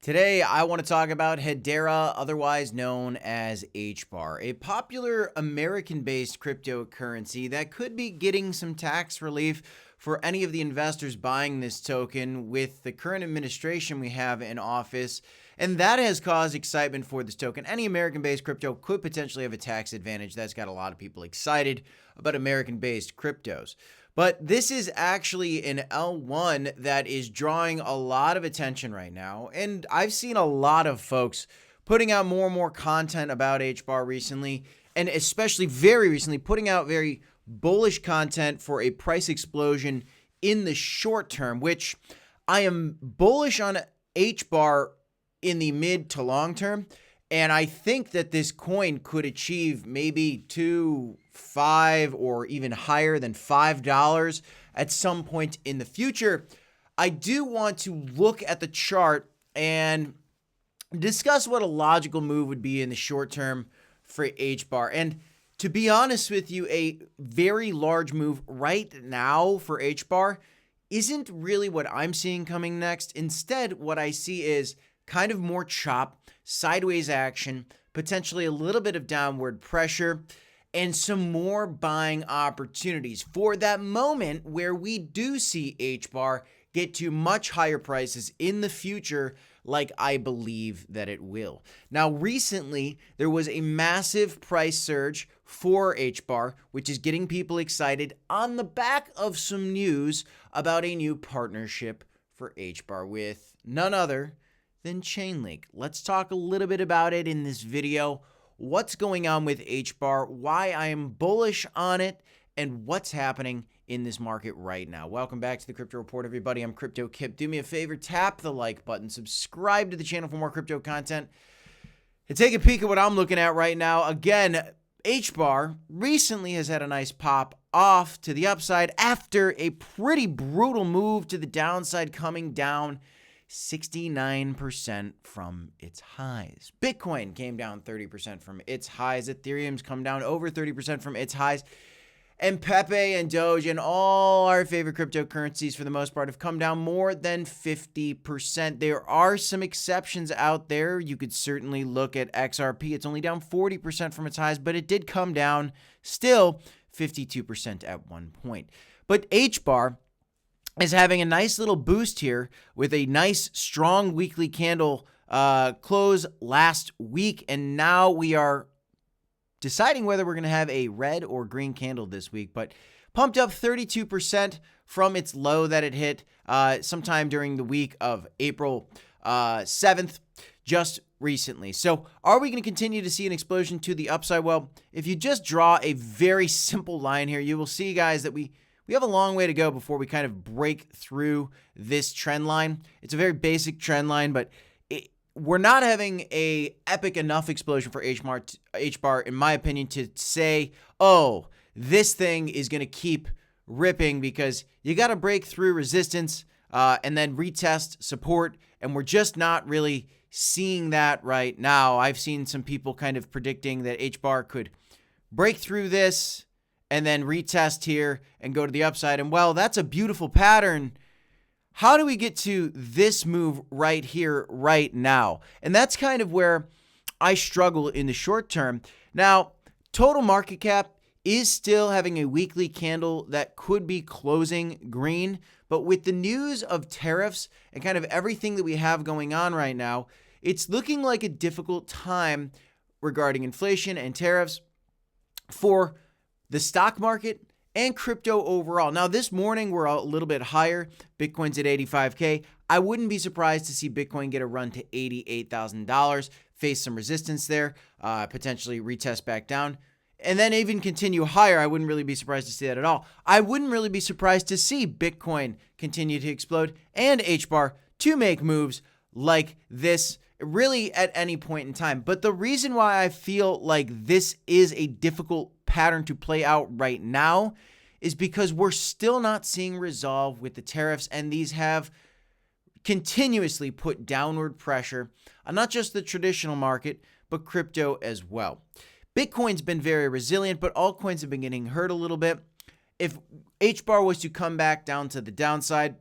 Today, I want to talk about Hedera, otherwise known as HBAR, a popular American-based cryptocurrency that could be getting some tax relief for any of the investors buying this token with the current administration we have in office. And that has caused excitement for this token. Any American-based crypto could potentially have a tax advantage. That's got a lot of people excited about American-based cryptos. But this is actually an L1 that is drawing a lot of attention right now. And I've seen a lot of folks putting out more and more content about HBAR recently, and especially very recently putting out very bullish content for a price explosion in the short term, which I am bullish on HBAR in the mid to long term. And I think that this coin could achieve maybe $2, $5, or even higher than $5 at some point in the future. I do want to look at the chart and discuss what a logical move would be in the short term for HBAR. And to be honest with you, a very large move right now for HBAR isn't really what I'm seeing coming next. Instead, what I see is kind of more chop, sideways action, potentially a little bit of downward pressure, and some more buying opportunities for that moment where we do see HBAR get to much higher prices in the future, like I believe that it will. Now, recently, there was a massive price surge for HBAR, which is getting people excited on the back of some news about a new partnership for HBAR with none other than Chainlink. Let's talk a little bit about it in this video. What's going on with HBAR, why I am bullish on it, and what's happening in this market right now. Welcome back to the Crypto Report, everybody. I'm Crypto Kip. Do me a favor, tap the like button, subscribe to the channel for more crypto content, and take a peek at what I'm looking at right now. Again, HBAR recently has had a nice pop off to the upside after a pretty brutal move to the downside, coming down 69% from its highs. Bitcoin came down 30% from its highs. Ethereum's come down over 30% from its highs. And Pepe and Doge and all our favorite cryptocurrencies for the most part have come down more than 50%. There are some exceptions out there. You could certainly look at XRP. It's only down 40% from its highs, but it did come down still 52% at one point. But HBAR is having a nice little boost here with a nice strong weekly candle close last week, and now we are deciding whether we're going to have a red or green candle this week, but pumped up 32% from its low that it hit sometime during the week of April 7th, just recently. So are we going to continue to see an explosion to the upside? Well, if you just draw a very simple line here, you will see, guys, that we have a long way to go before we kind of break through this trend line. It's a very basic trend line, but we're not having a epic enough explosion for HBAR, in my opinion, to say, oh, this thing is going to keep ripping, because you got to break through resistance and then retest support, and we're just not really seeing that right now. I've seen some people kind of predicting that HBAR could break through this and then retest here and go to the upside. And well, that's a beautiful pattern. How do we get to this move right here, right now? And that's kind of where I struggle in the short term. Now, total market cap is still having a weekly candle that could be closing green, but with the news of tariffs and kind of everything that we have going on right now, it's looking like a difficult time regarding inflation and tariffs for the stock market and crypto overall. Now, this morning, we're a little bit higher. Bitcoin's at 85K. I wouldn't be surprised to see Bitcoin get a run to $88,000, face some resistance there, potentially retest back down, and then even continue higher. I wouldn't really be surprised to see that at all. I wouldn't really be surprised to see Bitcoin continue to explode and HBAR to make moves like this really at any point in time. But the reason why I feel like this is a difficult pattern to play out right now is because we're still not seeing resolve with the tariffs, and these have continuously put downward pressure on not just the traditional market, but crypto as well. Bitcoin's been very resilient, but altcoins have been getting hurt a little bit. If HBAR was to come back down to the downside,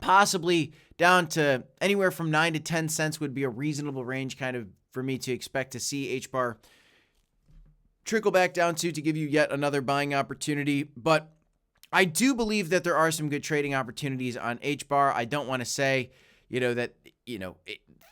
possibly down to anywhere from 9 to 10 cents would be a reasonable range kind of for me to expect to see HBAR trickle back down to give you yet another buying opportunity. But I do believe that there are some good trading opportunities on HBAR. I don't want to say, that,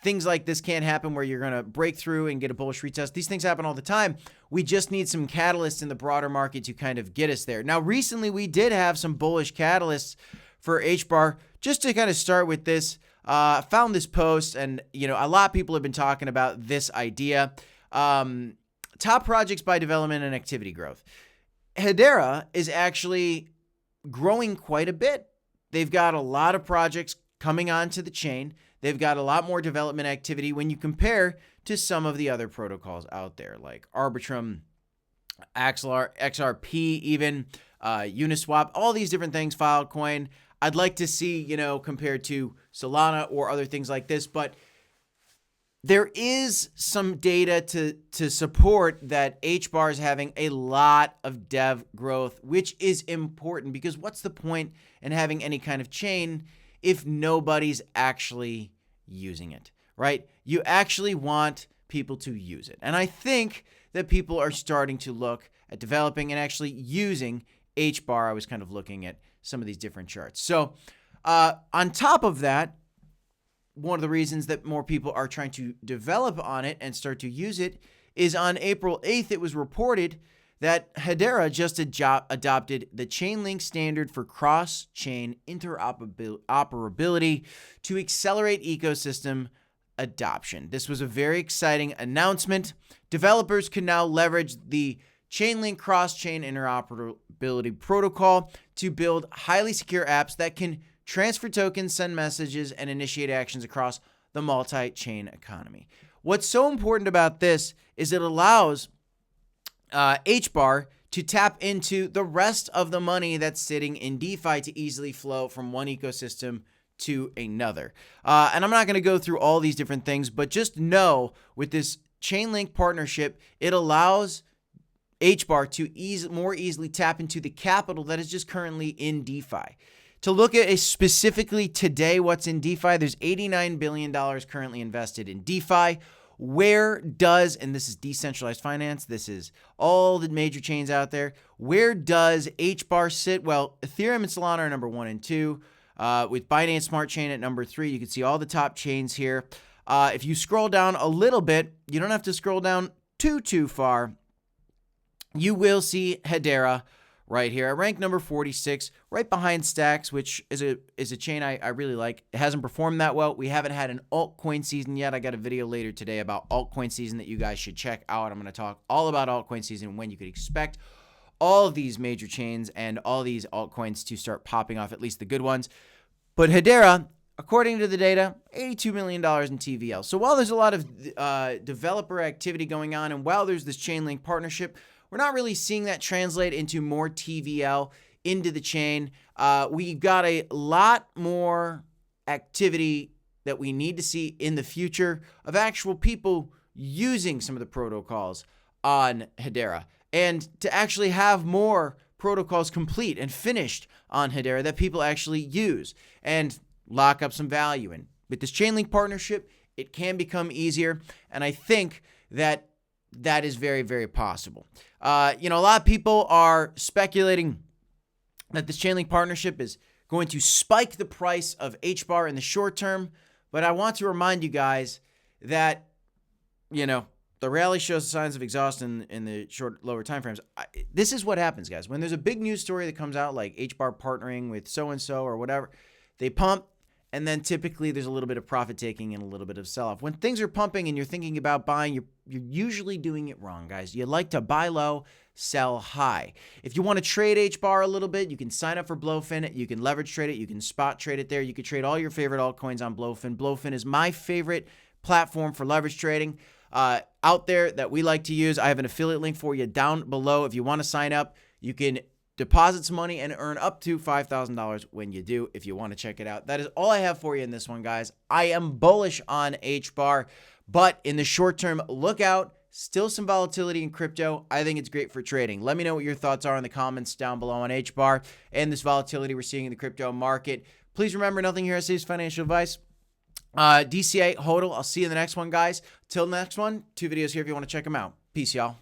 things like this can't happen where you're going to break through and get a bullish retest. These things happen all the time. We just need some catalysts in the broader market to kind of get us there. Now, recently we did have some bullish catalysts for HBAR. Just to kind of start with this, I found this post, and a lot of people have been talking about this idea. Top projects by development and activity growth. Hedera is actually growing quite a bit. They've got a lot of projects coming onto the chain. They've got a lot more development activity when you compare to some of the other protocols out there, like Arbitrum, XRP, even Uniswap, all these different things, Filecoin. I'd like to see, compared to Solana or other things like this, but there is some data to support that HBAR is having a lot of dev growth, which is important, because what's the point in having any kind of chain if nobody's actually using it, right? You actually want people to use it. And I think that people are starting to look at developing and actually using HBAR. I was kind of looking at some of these different charts. So on top of that, one of the reasons that more people are trying to develop on it and start to use it is on April 8th, it was reported that Hedera just adopted the Chainlink standard for cross-chain interoperability to accelerate ecosystem adoption. This was a very exciting announcement. Developers can now leverage the Chainlink cross-chain interoperability protocol to build highly secure apps that can transfer tokens, send messages, and initiate actions across the multi-chain economy. What's so important about this is it allows HBAR to tap into the rest of the money that's sitting in DeFi to easily flow from one ecosystem to another. And I'm not going to go through all these different things, but just know with this Chainlink partnership, it allows HBAR to more easily tap into the capital that is just currently in DeFi. To look at specifically today what's in DeFi, there's $89 billion currently invested in DeFi. Where does, and this is decentralized finance, this is all the major chains out there, where does HBAR sit? Well, Ethereum and Solana are number 1 and 2, with Binance Smart Chain at number 3. You can see all the top chains here. If you scroll down a little bit, you don't have to scroll down too far, you will see Hedera right here. I rank number 46, right behind Stacks, which is a chain I really like. It hasn't performed that well. We haven't had an altcoin season yet. I got a video later today about altcoin season that you guys should check out. I'm going to talk all about altcoin season and when you could expect all of these major chains and all these altcoins to start popping off, at least the good ones. But Hedera, according to the data, $82 million in TVL. So while there's a lot of developer activity going on, and while there's this Chainlink partnership, we're not really seeing that translate into more TVL into the chain. We've got a lot more activity that we need to see in the future of actual people using some of the protocols on Hedera, and to actually have more protocols complete and finished on Hedera that people actually use and lock up some value in. With this Chainlink partnership, it can become easier, and I think that is very, very possible. A lot of people are speculating that this Chainlink partnership is going to spike the price of HBAR in the short term, but I want to remind you guys that, the rally shows signs of exhaustion in the lower time frames. This is what happens, guys. When there's a big news story that comes out, like HBAR partnering with so-and-so or whatever, they pump, and then typically there's a little bit of profit taking and a little bit of sell-off. When things are pumping and you're thinking about buying, you're usually doing it wrong, guys. You like to buy low, sell high. If you want to trade HBAR a little bit, you can sign up for Blowfin. You can leverage trade it. You can spot trade it there. You can trade all your favorite altcoins on Blowfin. Blowfin is my favorite platform for leverage trading out there that we like to use. I have an affiliate link for you down below. If you want to sign up, you can deposit some money and earn up to $5,000 when you do, if you want to check it out. That is all I have for you in this one, guys. I am bullish on HBAR, but in the short term, look out. Still some volatility in crypto. I think it's great for trading. Let me know what your thoughts are in the comments down below on HBAR and this volatility we're seeing in the crypto market. Please remember, nothing here is financial advice. DCA, HODL. I'll see you in the next one, guys. Till next one, 2 videos here if you want to check them out. Peace, y'all.